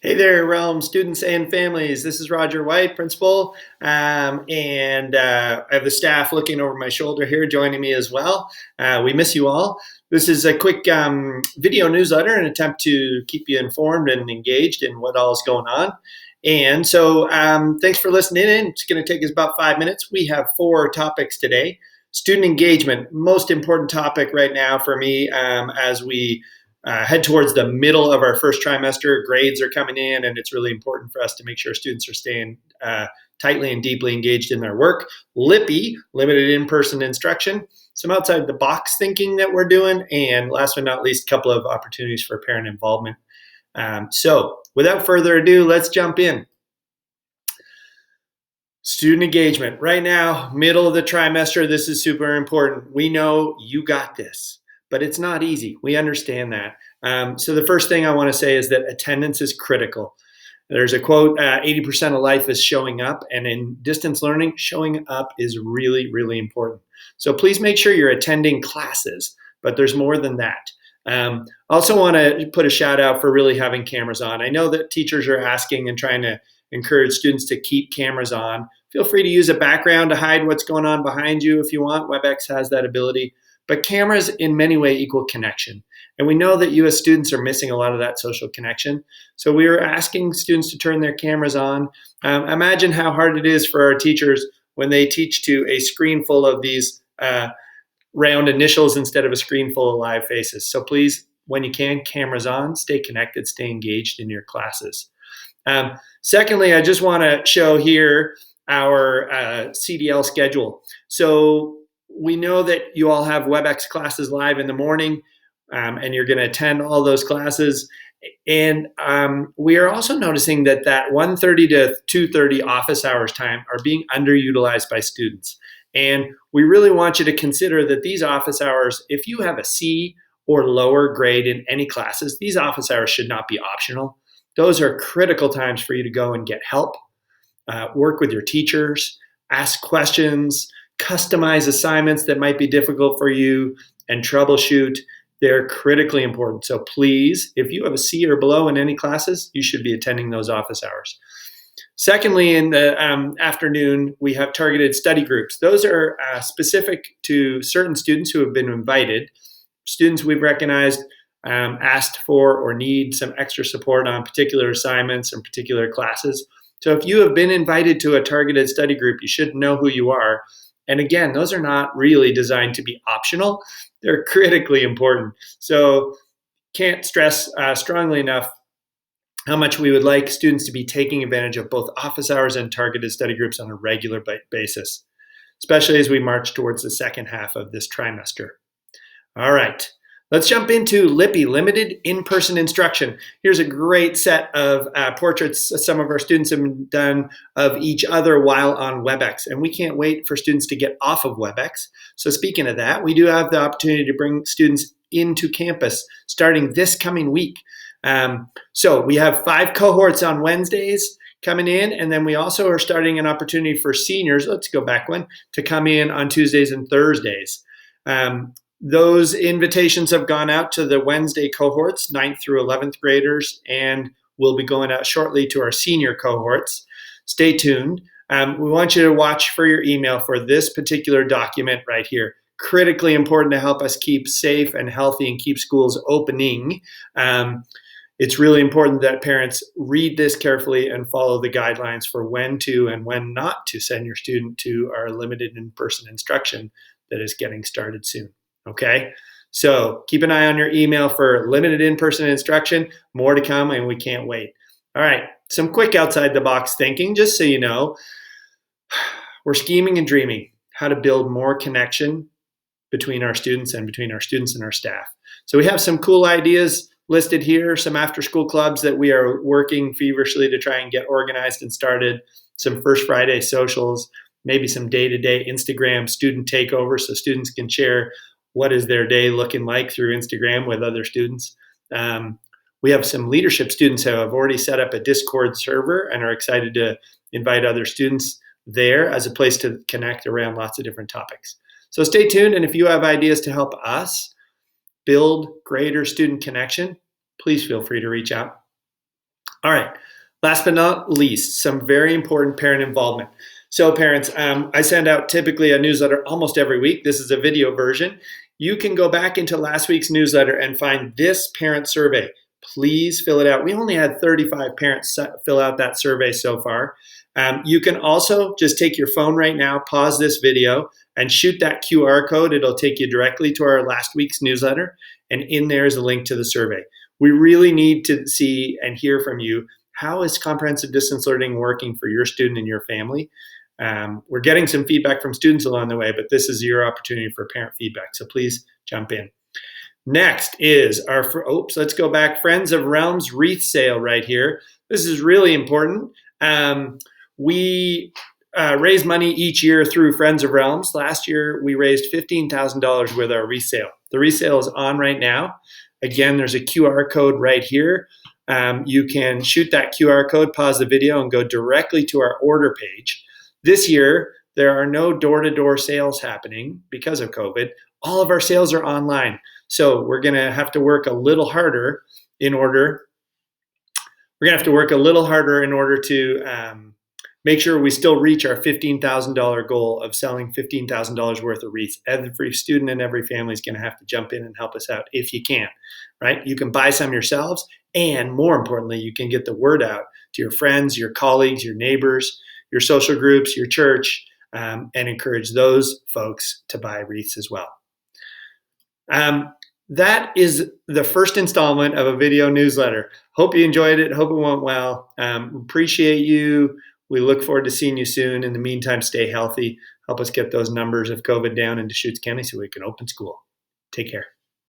Hey there, Realm students and families. This is Roger White, principal, and I have the staff looking over my shoulder here, joining me as well. We miss you all. This is a quick video newsletter, an attempt to keep you informed and engaged in what all is going on. And so, thanks for listening in. It's going to take us about 5 minutes. We have 4 topics today. Student engagement, most important topic right now for me as we head towards the middle of our first trimester. Grades are coming in, and it's really important for us to make sure students are staying tightly and deeply engaged in their work. LIPI, limited in-person instruction, some outside the box thinking that we're doing, and last but not least, a couple of opportunities for parent involvement. So without further ado, let's jump in. Student engagement. Right now, middle of the trimester, this is super important. We know you got this, but it's not easy. We understand that. So the first thing I want to say is that attendance is critical. There's a quote, 80% of life is showing up, and in distance learning, showing up is really, really important. So please make sure you're attending classes, but there's more than that. Also want to put a shout out for really having cameras on. I know that teachers are asking and trying to encourage students to keep cameras on. Feel free to use a background to hide what's going on behind you if you want. WebEx has that ability. But cameras in many ways equal connection. And we know that you as students are missing a lot of that social connection. So we are asking students to turn their cameras on. Imagine how hard it is for our teachers when they teach to a screen full of these round initials instead of a screen full of live faces. So please, when you can, cameras on, stay connected, stay engaged in your classes. Secondly, I just want to show here our CDL schedule. So we know that you all have WebEx classes live in the morning, and you're going to attend all those classes. And we are also noticing that 1:30 to 2:30 office hours time are being underutilized by students. And we really want you to consider that these office hours, if you have a C or lower grade in any classes, these office hours should not be optional. Those are critical times for you to go and get help, work with your teachers, ask questions, customize assignments that might be difficult for you, and troubleshoot. They're critically important. So please, if you have a C or below in any classes, you should be attending those office hours. Secondly, in the afternoon, we have targeted study groups. Those are specific to certain students who have been invited. Students we've recognized asked for or need some extra support on particular assignments and particular classes. So if you have been invited to a targeted study group, you should know who you are. And again, those are not really designed to be optional. They're critically important. So can't stress strongly enough how much we would like students to be taking advantage of both office hours and targeted study groups on a regular basis, especially as we march towards the second half of this trimester. All right. Let's jump into LIPI, limited in-person instruction. Here's a great set of portraits some of our students have done of each other while on WebEx, and we can't wait for students to get off of WebEx. So speaking of that, we do have the opportunity to bring students into campus starting this coming week. So we have 5 cohorts on Wednesdays coming in, and then we also are starting an opportunity for seniors, let's go back one, to come in on Tuesdays and Thursdays. Those invitations have gone out to the Wednesday cohorts, 9th through 11th graders, and will be going out shortly to our senior cohorts. Stay tuned. We want you to watch for your email for this particular document right here. Critically important to help us keep safe and healthy and keep schools opening. It's really important that parents read this carefully and follow the guidelines for when to and when not to send your student to our limited in-person instruction that is getting started soon. Okay, so keep an eye on your email for limited in-person instruction. More to come, and we can't wait. All right, some quick outside the box thinking, just so you know. We're scheming and dreaming how to build more connection between our students and our staff. So we have some cool ideas listed here, some after-school clubs that we are working feverishly to try and get organized and started, some First Friday socials, maybe some day-to-day Instagram student takeover so students can share what is their day looking like through Instagram with other students. We have some leadership students who have already set up a Discord server and are excited to invite other students there as a place to connect around lots of different topics. So stay tuned, and if you have ideas to help us build greater student connection, please feel free to reach out. All right. Last but not least, some very important parent involvement. So, parents, I send out typically a newsletter almost every week. This is a video version. You can go back into last week's newsletter and find this parent survey. Please fill it out. We only had 35 parents fill out that survey so far. You can also just take your phone right now, pause this video, and shoot that QR code. It'll take you directly to our last week's newsletter. And in there is a link to the survey. We really need to see and hear from you. How is comprehensive distance learning working for your student and your family? We're getting some feedback from students along the way, but this is your opportunity for parent feedback. So please jump in. Next is let's go back. Friends of Realms wreath sale right here. This is really important. We raise money each year through Friends of Realms. Last year, we raised $15,000 with our resale. The resale is on right now. Again, there's a QR code right here. You can shoot that QR code, pause the video, and go directly to our order page. This year, there are no door-to-door sales happening because of COVID. All of our sales are online. So we're going to have to work a little harder in order to make sure we still reach our $15,000 goal of selling $15,000 worth of wreaths. Every student and every family is going to have to jump in and help us out if you can, right? You can buy some yourselves, and more importantly, you can get the word out to your friends, your colleagues, your neighbors, your social groups, your church, and encourage those folks to buy wreaths as well. That is the first installment of a video newsletter. Hope you enjoyed it. Hope it went well. Appreciate you. We look forward to seeing you soon. In the meantime, stay healthy. Help us get those numbers of COVID down in Deschutes County so we can open school. Take care.